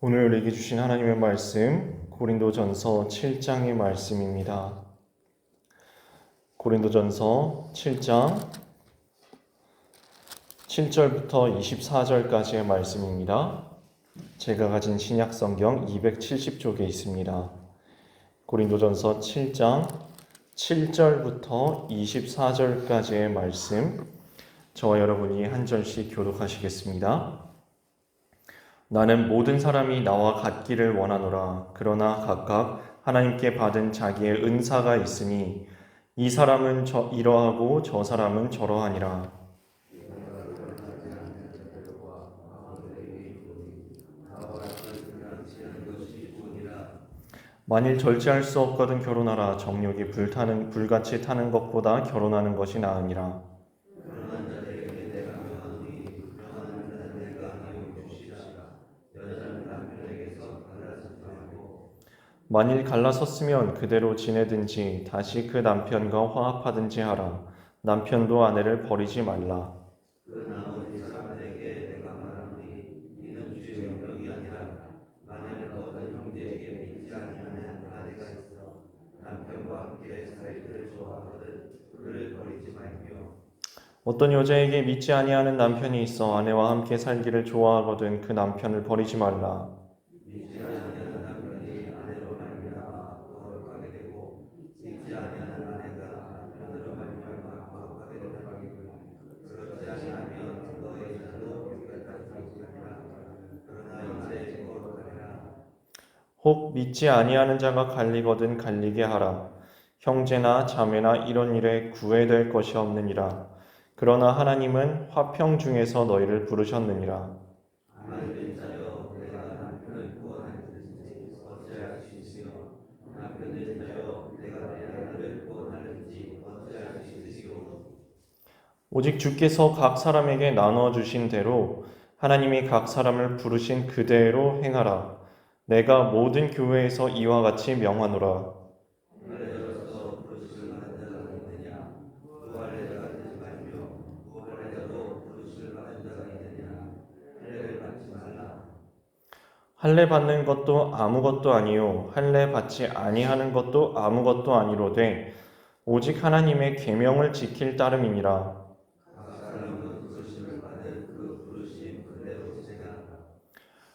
오늘 우리에게 주신 하나님의 말씀 고린도전서 7장의 말씀입니다. 고린도전서 7장 7절부터 24절까지의 말씀입니다. 제가 가진 신약성경 270쪽에 있습니다. 고린도전서 7장 7절부터 24절까지의 말씀, 저와 여러분이 한 절씩 교독하시겠습니다. 나는 모든 사람이 나와 같기를 원하노라. 그러나 각각 하나님께 받은 자기의 은사가 있으니 이 사람은 이러하고 저 사람은 저러하니라. 만일 절제할 수 없거든 결혼하라. 정욕이 불같이 타는 것보다 결혼하는 것이 나으니라. 만일 갈라섰으면 그대로 지내든지 다시 그 남편과 화합하든지 하라. 남편도 아내를 버리지 말라. 어떤 여자에게 믿지 아니하는 남편이 있어 아내와 함께 살기를 좋아하거든 그 남편을 버리지 말라. 혹 믿지 아니하는 자가 갈리거든 갈리게 하라. 형제나 자매나 이런 일에 구애될 것이 없느니라. 그러나 하나님은 화평 중에서 너희를 부르셨느니라. 오직 주께서 각 사람에게 나누어 주신 대로 하나님이 각 사람을 부르신 그대로 행하라. 내가 모든 교회에서 이와 같이 명하노라. 할례 받는 것도 아무것도 아니요 할례 받지 아니하는 것도 아무것도 아니로되 오직 하나님의 계명을 지킬 따름이니라.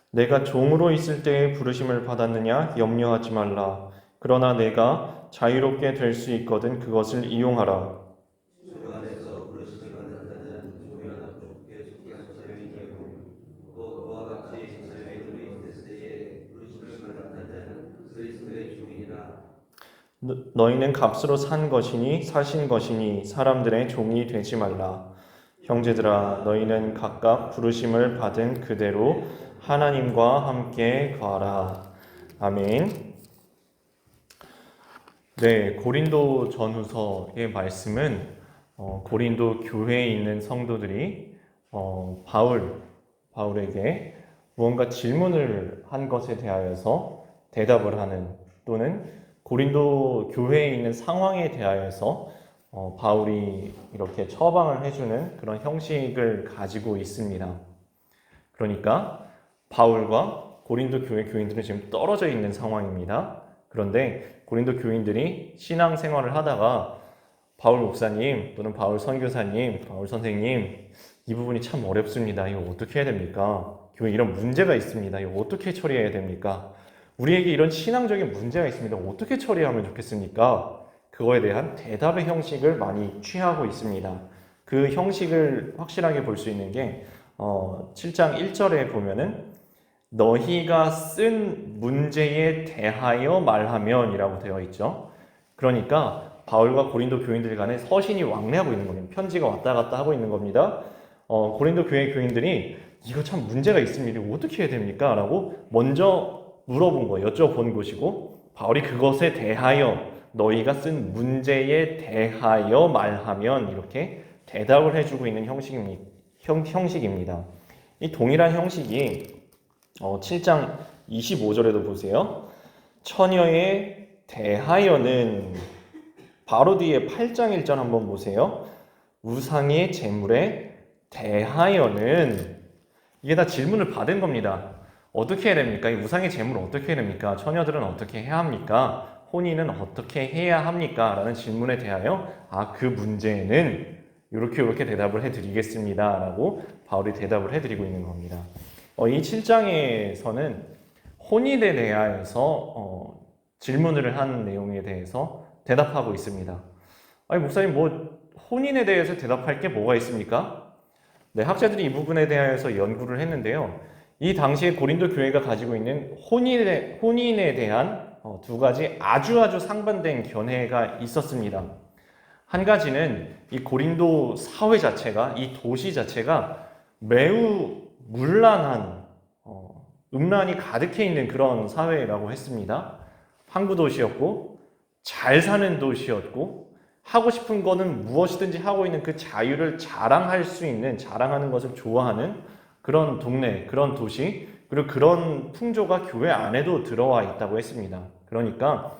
내가 종으로 있을 때에 부르심을 받았느냐 염려하지 말라. 그러나 내가 자유롭게 될 수 있거든 그것을 이용하라. 너희는 값으로 산 것이니 사신 것이니 사람들의 종이 되지 말라. 형제들아 너희는 각각 부르심을 받은 그대로 하나님과 함께 거하라. 아멘. 네, 고린도 전후서의 말씀은 고린도 교회에 있는 성도들이 바울에게 무언가 질문을 한 것에 대하여서 대답을 하는, 또는 고린도 교회에 있는 상황에 대하여서 바울이 이렇게 처방을 해주는 그런 형식을 가지고 있습니다. 그러니까 바울과 고린도 교회 교인들은 지금 떨어져 있는 상황입니다. 그런데 고린도 교인들이 신앙생활을 하다가 바울 목사님 또는 바울 선교사님, 바울 선생님, 이 부분이 참 어렵습니다. 이거 어떻게 해야 됩니까? 교회 이런 문제가 있습니다. 이거 어떻게 처리해야 됩니까? 우리에게 이런 신앙적인 문제가 있습니다. 어떻게 처리하면 좋겠습니까? 그거에 대한 대답의 형식을 많이 취하고 있습니다. 그 형식을 확실하게 볼 수 있는 게 7장 1절에 보면은 너희가 쓴 문제에 대하여 말하면 이라고 되어 있죠. 그러니까 바울과 고린도 교인들 간에 서신이 왕래하고 있는 겁니다. 편지가 왔다 갔다 하고 있는 겁니다. 고린도 교회 교인들이 이거 참 문제가 있습니다. 어떻게 해야 됩니까? 라고 먼저 물어본 거예요. 여쭤본 것이고, 바울이 그것에 대하여 너희가 쓴 문제에 대하여 말하면 이렇게 대답을 해주고 있는 형식입니다. 이 동일한 형식이 7장 25절에도 보세요. 처녀에 대하여는, 바로 뒤에 8장 1절 한번 보세요. 우상의 제물에 대하여는, 이게 다 질문을 받은 겁니다. 어떻게 해야 됩니까? 이 우상의 제물을 어떻게 해야 됩니까? 처녀들은 어떻게 해야 합니까? 혼인은 어떻게 해야 합니까? 라는 질문에 대하여 그 문제는 이렇게 대답을 해드리겠습니다. 라고 바울이 대답을 해드리고 있는 겁니다. 이 7장에서는 혼인에 대하여서 질문을 한 내용에 대해서 대답하고 있습니다. 아니, 목사님, 혼인에 대해서 대답할 게 뭐가 있습니까? 네, 학자들이 이 부분에 대해서 연구를 했는데요. 이 당시에 고린도 교회가 가지고 있는 혼인에 대한 두 가지 아주 상반된 견해가 있었습니다. 한 가지는 이 고린도 사회 자체가, 이 도시 자체가 매우 문란한, 음란이 가득해 있는 그런 사회라고 했습니다. 항구 도시였고, 잘 사는 도시였고, 하고 싶은 거는 무엇이든지 하고 있는 그 자유를 자랑할 수 있는, 자랑하는 것을 좋아하는 그런 동네, 그런 도시, 그리고 그런 풍조가 교회 안에도 들어와 있다고 했습니다. 그러니까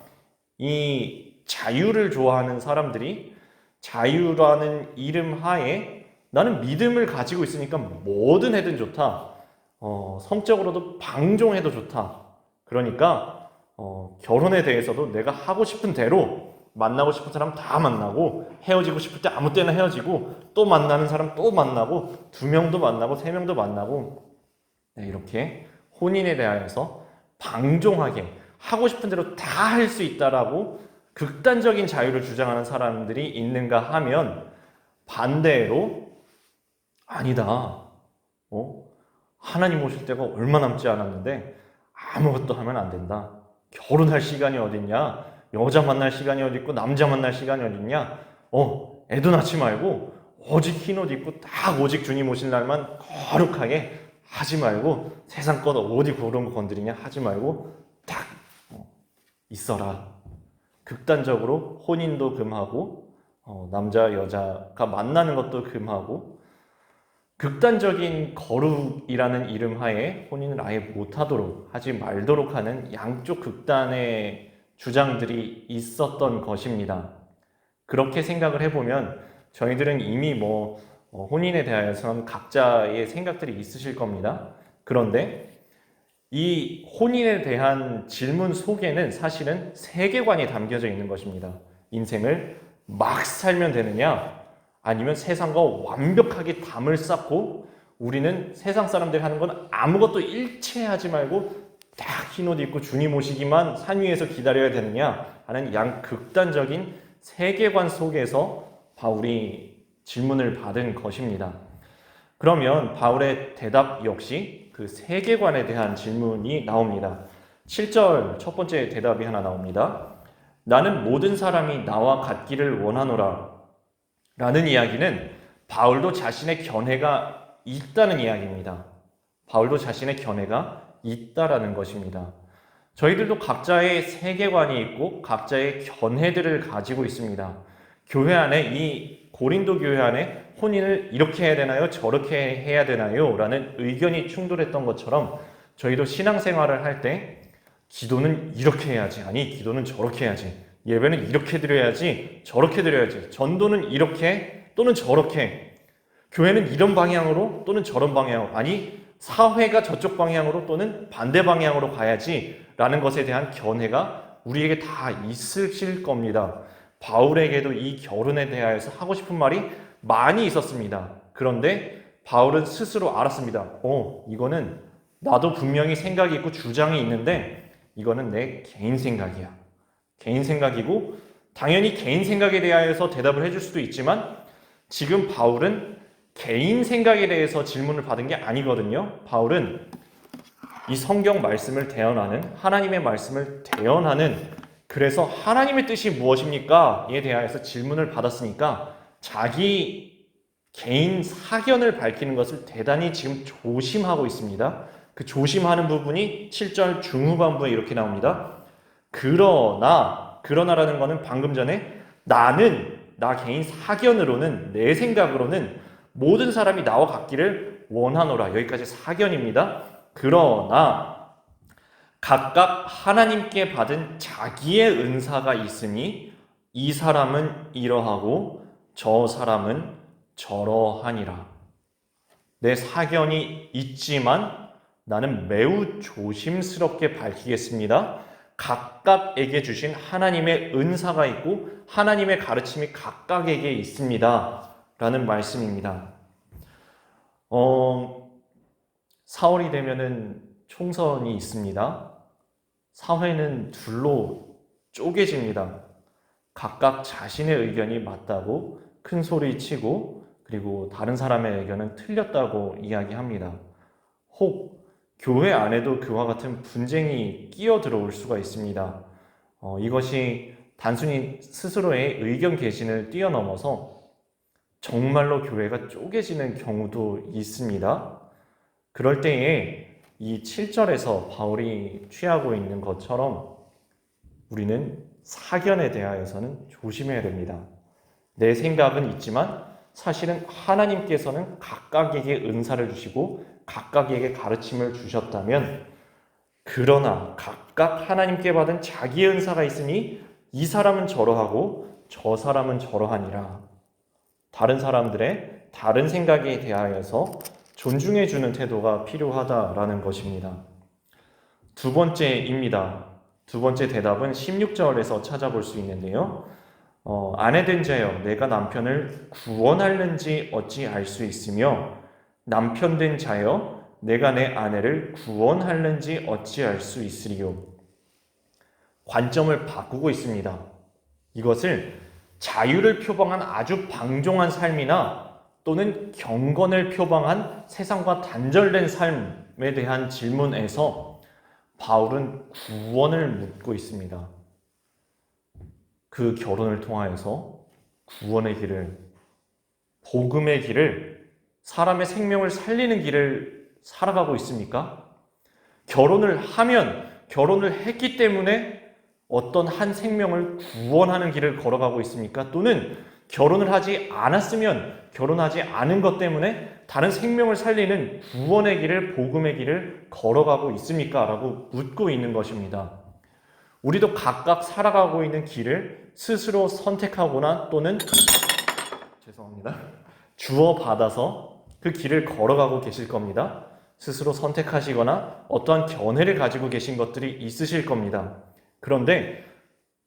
이 자유를 좋아하는 사람들이 자유라는 이름 하에 나는 믿음을 가지고 있으니까 뭐든 해도 좋다. 성적으로도 방종해도 좋다. 그러니까 결혼에 대해서도 내가 하고 싶은 대로 만나고 싶은 사람 다 만나고 헤어지고 싶을 때 아무 때나 헤어지고 또 만나는 사람 또 만나고 2명도 만나고 3명도 만나고 이렇게 혼인에 대하여서 방종하게 하고 싶은 대로 다 할 수 있다라고 극단적인 자유를 주장하는 사람들이 있는가 하면 반대로 아니다. 하나님 오실 때가 얼마 남지 않았는데 아무것도 하면 안 된다. 결혼할 시간이 어딨냐? 여자 만날 시간이 어디 있고 남자 만날 시간이 어딨냐? 애도 낳지 말고 오직 흰옷 입고 딱 오직 주님 오실 날만 거룩하게 하지 말고 세상 것 어디 그런 거 건드리냐 하지 말고 딱 있어라. 극단적으로 혼인도 금하고 남자 여자가 만나는 것도 금하고 극단적인 거룩이라는 이름 하에 혼인을 아예 못하도록 하지 말도록 하는 양쪽 극단의 주장들이 있었던 것입니다. 그렇게 생각을 해보면 저희들은 이미 혼인에 대해서는 각자의 생각들이 있으실 겁니다. 그런데 이 혼인에 대한 질문 속에는 사실은 세계관이 담겨져 있는 것입니다. 인생을 막 살면 되느냐? 아니면 세상과 완벽하게 담을 쌓고 우리는 세상 사람들이 하는 건 아무것도 일체하지 말고 딱 흰옷 입고 주님 오시기만 산 위에서 기다려야 되느냐 하는 양극단적인 세계관 속에서 바울이 질문을 받은 것입니다. 그러면 바울의 대답 역시 그 세계관에 대한 질문이 나옵니다. 7절 첫 번째 대답이 하나 나옵니다. 나는 모든 사람이 나와 같기를 원하노라 라는 이야기는 바울도 자신의 견해가 있다는 이야기입니다. 바울도 자신의 견해가 있다라는 것입니다. 저희들도 각자의 세계관이 있고 각자의 견해들을 가지고 있습니다. 교회 안에 이 고린도 교회 안에 혼인을 이렇게 해야 되나요? 저렇게 해야 되나요? 라는 의견이 충돌했던 것처럼 저희도 신앙생활을 할 때 기도는 이렇게 해야지, 아니 기도는 저렇게 해야지, 예배는 이렇게 드려야지, 저렇게 드려야지, 전도는 이렇게 또는 저렇게, 교회는 이런 방향으로 또는 저런 방향으로, 아니 사회가 저쪽 방향으로 또는 반대 방향으로 가야지 라는 것에 대한 견해가 우리에게 다 있으실 겁니다. 바울에게도 이 결혼에 대하여서 하고 싶은 말이 많이 있었습니다. 그런데 바울은 스스로 알았습니다. 이거는 나도 분명히 생각이 있고 주장이 있는데 이거는 내 개인 생각이야. 개인 생각이고 당연히 개인 생각에 대하여서 대답을 해줄 수도 있지만 지금 바울은 개인 생각에 대해서 질문을 받은 게 아니거든요. 바울은 이 성경 말씀을 대언하는, 하나님의 말씀을 대언하는, 그래서 하나님의 뜻이 무엇입니까? 에 대하여서 질문을 받았으니까 자기 개인 사견을 밝히는 것을 대단히 지금 조심하고 있습니다. 그 조심하는 부분이 7절 중후반부에 이렇게 나옵니다. 그러나라는 것은 방금 전에 나 개인 사견으로는, 내 생각으로는 모든 사람이 나와 같기를 원하노라. 여기까지 사견입니다. 그러나 각각 하나님께 받은 자기의 은사가 있으니 이 사람은 이러하고 저 사람은 저러하니라. 내 사견이 있지만 나는 매우 조심스럽게 밝히겠습니다. 각각에게 주신 하나님의 은사가 있고 하나님의 가르침이 각각에게 있습니다. 라는 말씀입니다. 4월이 되면은 총선이 있습니다. 사회는 둘로 쪼개집니다. 각각 자신의 의견이 맞다고 큰 소리 치고 그리고 다른 사람의 의견은 틀렸다고 이야기합니다. 혹 교회 안에도 그와 같은 분쟁이 끼어 들어올 수가 있습니다. 이것이 단순히 스스로의 의견 개진을 뛰어넘어서 정말로 교회가 쪼개지는 경우도 있습니다. 그럴 때에 이 7절에서 바울이 취하고 있는 것처럼 우리는 사견에 대하여서는 조심해야 됩니다. 내 생각은 있지만 사실은 하나님께서는 각각에게 은사를 주시고 각각에게 가르침을 주셨다면, 그러나 각각 하나님께 받은 자기의 은사가 있으니 이 사람은 저러하고 저 사람은 저러하니라. 다른 사람들의 다른 생각에 대하여서 존중해주는 태도가 필요하다라는 것입니다. 두 번째입니다. 두 번째 대답은 16절에서 찾아볼 수 있는데요. 아내된 자여 내가 남편을 구원하는지 어찌 알 수 있으며 남편된 자여 내가 내 아내를 구원하는지 어찌 알 수 있으리요. 관점을 바꾸고 있습니다. 이것을 자유를 표방한 아주 방종한 삶이나 또는 경건을 표방한 세상과 단절된 삶에 대한 질문에서 바울은 구원을 묻고 있습니다. 그 결혼을 통하여서 구원의 길을, 복음의 길을, 사람의 생명을 살리는 길을 살아가고 있습니까? 결혼을 하면, 결혼을 했기 때문에 어떤 한 생명을 구원하는 길을 걸어가고 있습니까? 또는 결혼을 하지 않았으면 결혼하지 않은 것 때문에 다른 생명을 살리는 구원의 길을, 복음의 길을 걸어가고 있습니까? 라고 묻고 있는 것입니다. 우리도 각각 살아가고 있는 길을 스스로 선택하거나 또는 주어 받아서 그 길을 걸어가고 계실 겁니다. 스스로 선택하시거나 어떠한 견해를 가지고 계신 것들이 있으실 겁니다. 그런데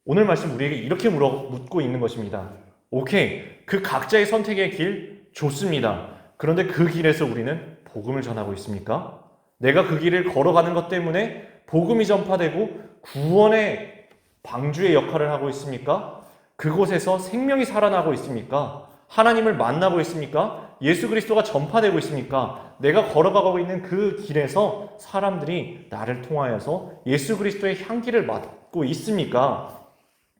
오늘 말씀 우리에게 이렇게 묻고 있는 것입니다. 오케이, 그 각자의 선택의 길 좋습니다. 그런데 그 길에서 우리는 복음을 전하고 있습니까? 내가 그 길을 걸어가는 것 때문에 복음이 전파되고 구원의 방주의 역할을 하고 있습니까? 그곳에서 생명이 살아나고 있습니까? 하나님을 만나고 있습니까? 예수 그리스도가 전파되고 있습니까? 내가 걸어가고 있는 그 길에서 사람들이 나를 통하여서 예수 그리스도의 향기를 맡고 있습니까?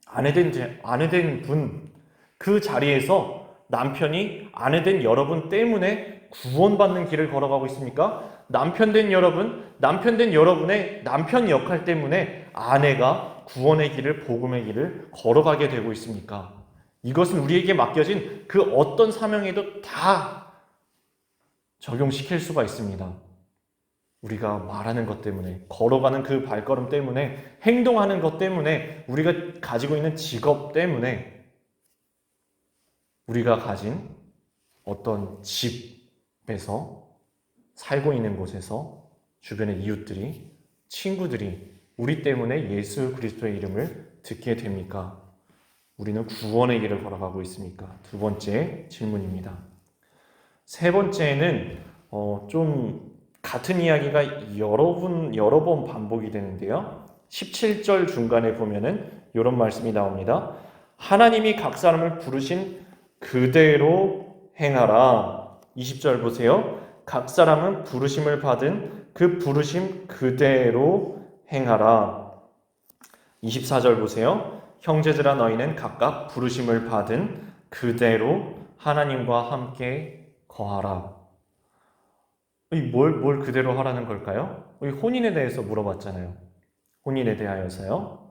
아내된 분, 그 자리에서 남편이 아내된 여러분 때문에 구원받는 길을 걸어가고 있습니까? 남편된 여러분의 남편 역할 때문에 아내가 구원의 길을, 복음의 길을 걸어가게 되고 있습니까? 이것은 우리에게 맡겨진 그 어떤 사명에도 다 적용시킬 수가 있습니다. 우리가 말하는 것 때문에, 걸어가는 그 발걸음 때문에, 행동하는 것 때문에, 우리가 가지고 있는 직업 때문에, 우리가 가진 어떤 집에서, 살고 있는 곳에서 주변의 이웃들이, 친구들이 우리 때문에 예수 그리스도의 이름을 듣게 됩니까? 우리는 구원의 길을 걸어가고 있습니까? 두 번째 질문입니다. 세 번째는 좀 같은 이야기가 여러 번 반복이 되는데요. 17절 중간에 보면은 이런 말씀이 나옵니다. 하나님이 각 사람을 부르신 그대로 행하라. 20절 보세요. 각 사람은 부르심을 받은 그 부르심 그대로 행하라. 24절 보세요. 형제들아 너희는 각각 부르심을 받은 그대로 하나님과 함께 거하라. 뭘 그대로 하라는 걸까요? 혼인에 대해서 물어봤잖아요. 혼인에 대하여서요.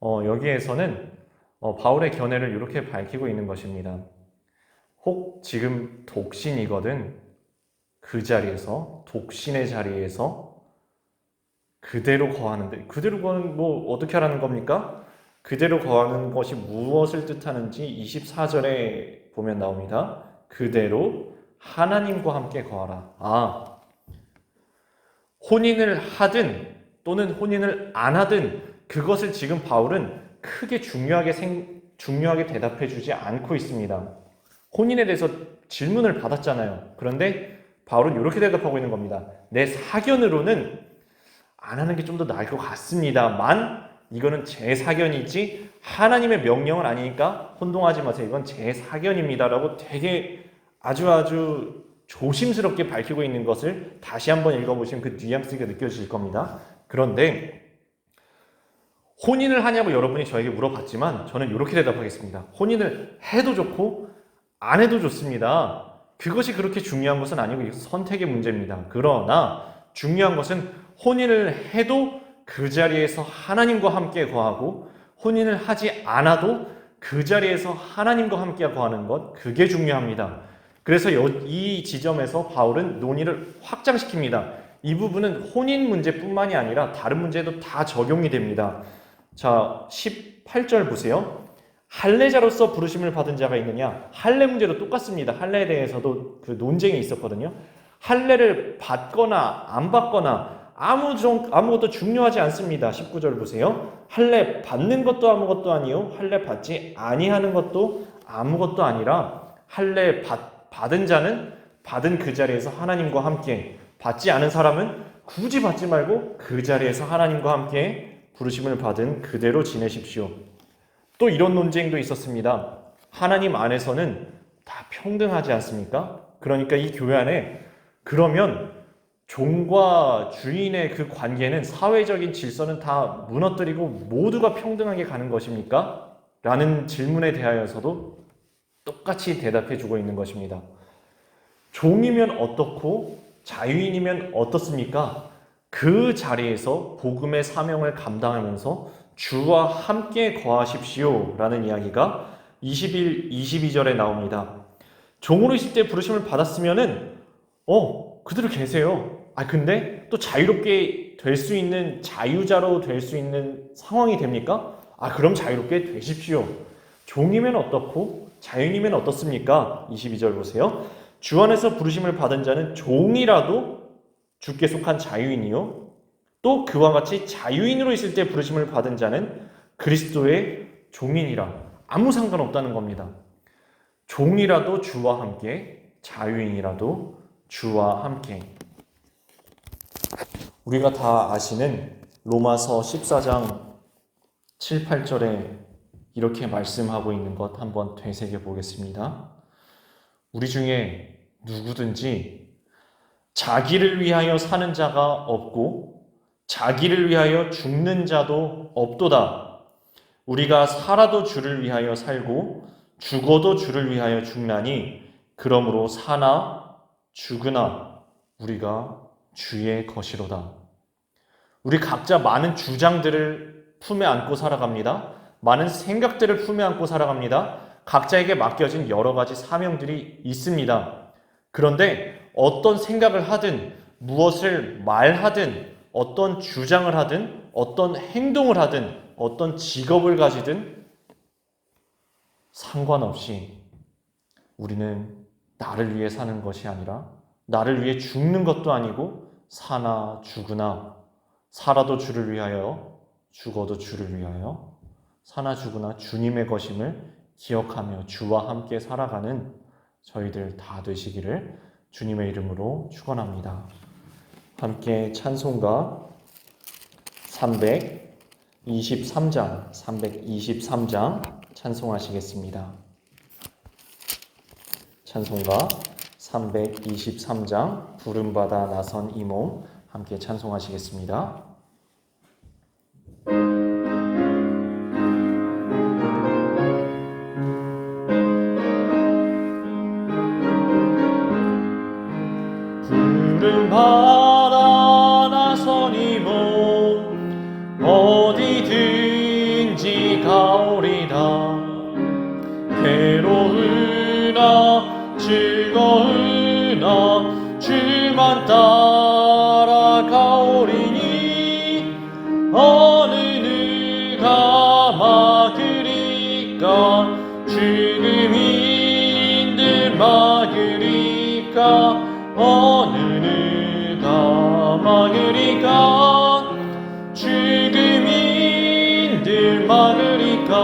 여기에서는 바울의 견해를 이렇게 밝히고 있는 것입니다. 혹 지금 독신이거든. 그 자리에서, 독신의 자리에서 그대로 거하는데, 그대로 거하는 어떻게 하라는 겁니까? 그대로 거하는 것이 무엇을 뜻하는지 24절에 보면 나옵니다. 그대로 하나님과 함께 거하라. 혼인을 하든 또는 혼인을 안 하든 그것을 지금 바울은 크게 중요하게 대답해 주지 않고 있습니다. 혼인에 대해서 질문을 받았잖아요. 그런데 바울은 이렇게 대답하고 있는 겁니다. 내 사견으로는 안 하는 게 좀 더 나을 것 같습니다만 이거는 제 사견이지 하나님의 명령은 아니니까 혼동하지 마세요. 이건 제 사견입니다. 라고 되게 아주 조심스럽게 밝히고 있는 것을 다시 한번 읽어보시면 그 뉘앙스가 느껴지실 겁니다. 그런데 혼인을 하냐고 여러분이 저에게 물어봤지만 저는 이렇게 대답하겠습니다. 혼인을 해도 좋고 안 해도 좋습니다. 그것이 그렇게 중요한 것은 아니고 이것은 선택의 문제입니다. 그러나 중요한 것은 혼인을 해도 그 자리에서 하나님과 함께 거하고 혼인을 하지 않아도 그 자리에서 하나님과 함께 거하는 것, 그게 중요합니다. 그래서 이 지점에서 바울은 논의를 확장시킵니다. 이 부분은 혼인 문제뿐만이 아니라 다른 문제도 다 적용이 됩니다. 자, 18절 보세요. 할례자로서 부르심을 받은 자가 있느냐? 할례 문제도 똑같습니다. 할례에 대해서도 그 논쟁이 있었거든요. 할례를 받거나 안 받거나 아무것도 중요하지 않습니다. 19절 보세요. 할례 받는 것도 아무것도 아니요 할례 받지 아니하는 것도 아무것도 아니라 할례 받은 자는 받은 그 자리에서 하나님과 함께, 받지 않은 사람은 굳이 받지 말고 그 자리에서 하나님과 함께 부르심을 받은 그대로 지내십시오. 또 이런 논쟁도 있었습니다. 하나님 안에서는 다 평등하지 않습니까? 그러니까 이 교회 안에 그러면 종과 주인의 그 관계는, 사회적인 질서는 다 무너뜨리고 모두가 평등하게 가는 것입니까? 라는 질문에 대하여서도 똑같이 대답해 주고 있는 것입니다. 종이면 어떻고 자유인이면 어떻습니까? 그 자리에서 복음의 사명을 감당하면서 주와 함께 거하십시오 라는 이야기가 21, 22절에 나옵니다. 종으로 있을 때 부르심을 받았으면은 그대로 계세요. 근데 또 자유롭게 될 수 있는, 자유자로 될 수 있는 상황이 됩니까? 그럼 자유롭게 되십시오. 종이면 어떻고 자유인이면 어떻습니까? 22절 보세요. 주 안에서 부르심을 받은 자는 종이라도 주께 속한 자유인이요 또 그와 같이 자유인으로 있을 때 부르심을 받은 자는 그리스도의 종인이라. 아무 상관없다는 겁니다. 종이라도 주와 함께, 자유인이라도 주와 함께. 우리가 다 아시는 로마서 14장 7, 8절에 이렇게 말씀하고 있는 것 한번 되새겨 보겠습니다. 우리 중에 누구든지 자기를 위하여 사는 자가 없고 자기를 위하여 죽는 자도 없도다. 우리가 살아도 주를 위하여 살고 죽어도 주를 위하여 죽나니 그러므로 사나 죽으나 우리가 주의 것이로다. 우리 각자 많은 주장들을 품에 안고 살아갑니다. 많은 생각들을 품에 안고 살아갑니다. 각자에게 맡겨진 여러 가지 사명들이 있습니다. 그런데 어떤 생각을 하든, 무엇을 말하든, 어떤 주장을 하든, 어떤 행동을 하든, 어떤 직업을 가지든 상관없이 우리는 나를 위해 사는 것이 아니라, 나를 위해 죽는 것도 아니고, 사나 죽으나, 살아도 주를 위하여, 죽어도 주를 위하여, 사나 죽으나 주님의 것임을 기억하며 주와 함께 살아가는 저희들 다 되시기를 주님의 이름으로 축원합니다. 함께 찬송가 323장 찬송하시겠습니다. 찬송가 323장 부름받아 나선 이 몸 함께 찬송하시겠습니다. 부름받아 나선 이 몸 어디든지 가오리다. 괴로우나 즐거우나 주만 따라가오리니 어느 누가 막으리까. 죽음인들 막으리까. 어느 누가 막으리까. 막으리까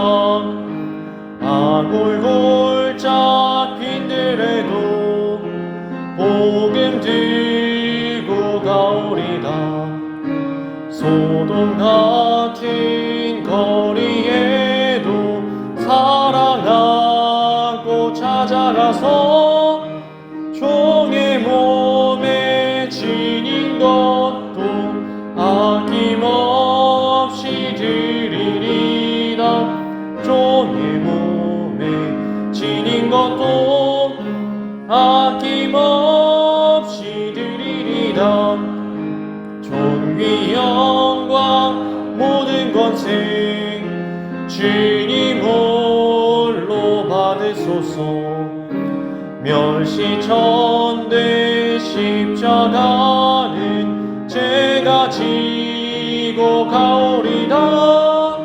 아골골 잡힌들에도 복음 들고 가오리다. 소돔 같은 거리에도 사랑 안고 찾아가서 종의 몸에 지닌 것도 아낌없이 드리리다. 종의 몸에 지닌 것도 아낌없이 드리리다. 존귀 영광 모든 권세 주님 홀로 받으소서. 멸시천대 십자가는 제가 지고 가오리다.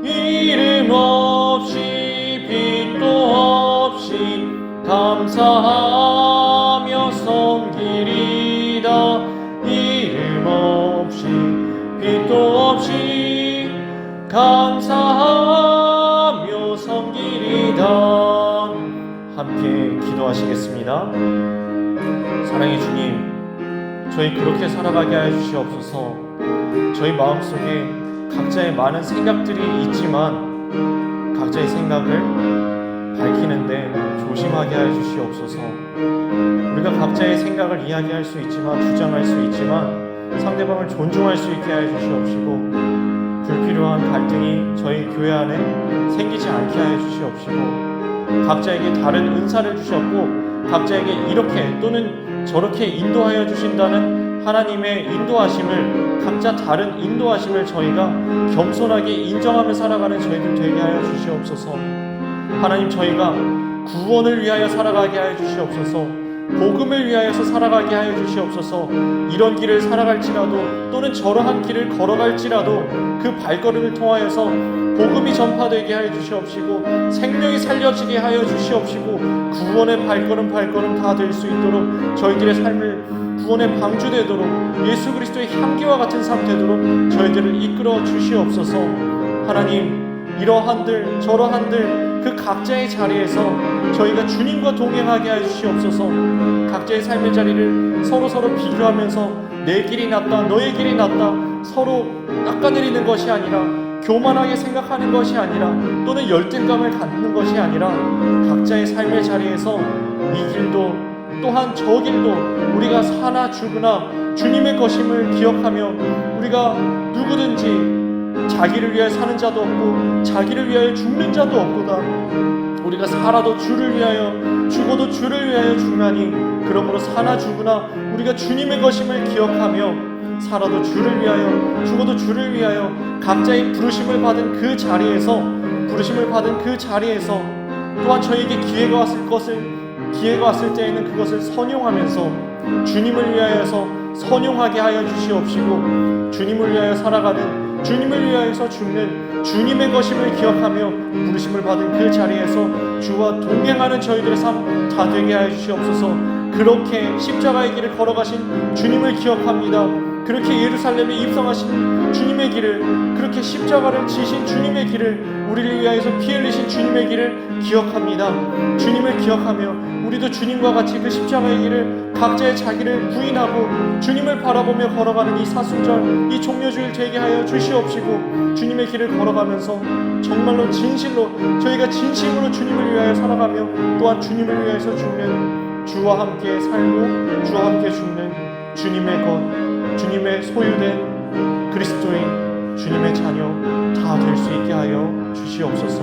이름 없이 빛도 없이 감사하며 섬기리다. 이름 없이 빛도 없이 감사하며 섬기리다. 함께 기도하시겠습니다. 사랑의 주님, 저희 그렇게 살아가게 하여 주시옵소서. 저희 마음속에 각자의 많은 생각들이 있지만 각자의 생각을 밝히는데 조심하게 하여 주시옵소서. 우리가 각자의 생각을 이야기할 수 있지만, 주장할 수 있지만 상대방을 존중할 수 있게 하여 주시옵시고, 불필요한 갈등이 저희 교회 안에 생기지 않게 하여 주시옵시고, 각자에게 다른 은사를 주셨고 각자에게 이렇게 또는 저렇게 인도하여 주신다는 하나님의 인도하심을, 각자 다른 인도하심을 저희가 겸손하게 인정하며 살아가는 저희들 되게 하여 주시옵소서. 하나님, 저희가 구원을 위하여 살아가게 하여 주시옵소서. 복음을 위하여서 살아가게 하여 주시옵소서. 이런 길을 살아갈지라도 또는 저러한 길을 걸어갈지라도 그 발걸음을 통하여서 복음이 전파되게 하여 주시옵시고, 생명이 살려지게 하여 주시옵시고, 구원의 발걸음 다 될 수 있도록 저희들의 삶을 구원의 방주되도록 예수 그리스도의 향기와 같은 삶 되도록 저희들을 이끌어 주시옵소서. 하나님, 이러한들 저러한들 그 각자의 자리에서 저희가 주님과 동행하게 하여 주시옵소서. 각자의 삶의 자리를 서로 비교하면서 내 길이 낫다, 너의 길이 낫다 서로 깎아내리는 것이 아니라, 교만하게 생각하는 것이 아니라, 또는 열등감을 갖는 것이 아니라, 각자의 삶의 자리에서 이 길도 또한 저 길도 우리가 사나 죽으나 주님의 것임을 기억하며, 우리가 누구든지 자기를 위하여 사는 자도 없고 자기를 위하여 죽는 자도 없도다. 우리가 살아도 주를 위하여, 죽어도 주를 위하여 죽나니, 그러므로 사나 죽으나 우리가 주님의 것임을 기억하며 살아도 주를 위하여, 죽어도 주를 위하여 각자의 부르심을 받은 그 자리에서 또한 저에게 기회가 왔을 때에는 그것을 선용하면서 주님을 위하여서 선용하게 하여 주시옵시고, 주님을 위하여 살아가는, 주님을 위하여서 죽는 주님의 것임을 기억하며 부르심을 받은 그 자리에서 주와 동행하는 저희들의 삶 다 되게 하여 주시옵소서. 그렇게 십자가의 길을 걸어가신 주님을 기억합니다. 그렇게 예루살렘에 입성하신 주님의 길을, 그렇게 십자가를 지신 주님의 길을, 우리를 위하여서 피 흘리신 주님의 길을 기억합니다. 주님을 기억하며 우리도 주님과 같이 그 십자가의 길을, 각자의 자기를 부인하고 주님을 바라보며 걸어가는 이 사순절, 이 종려주일 되게 하여 주시옵시고, 주님의 길을 걸어가면서 정말로 진실로 저희가 진심으로 주님을 위하여 살아가며 또한 주님을 위하여서 죽는, 주와 함께 살고 주와 함께 죽는 주님의 것, 주님의 소유된 그리스도인, 주님의 자녀 다 될 수 있게 하여 주시옵소서.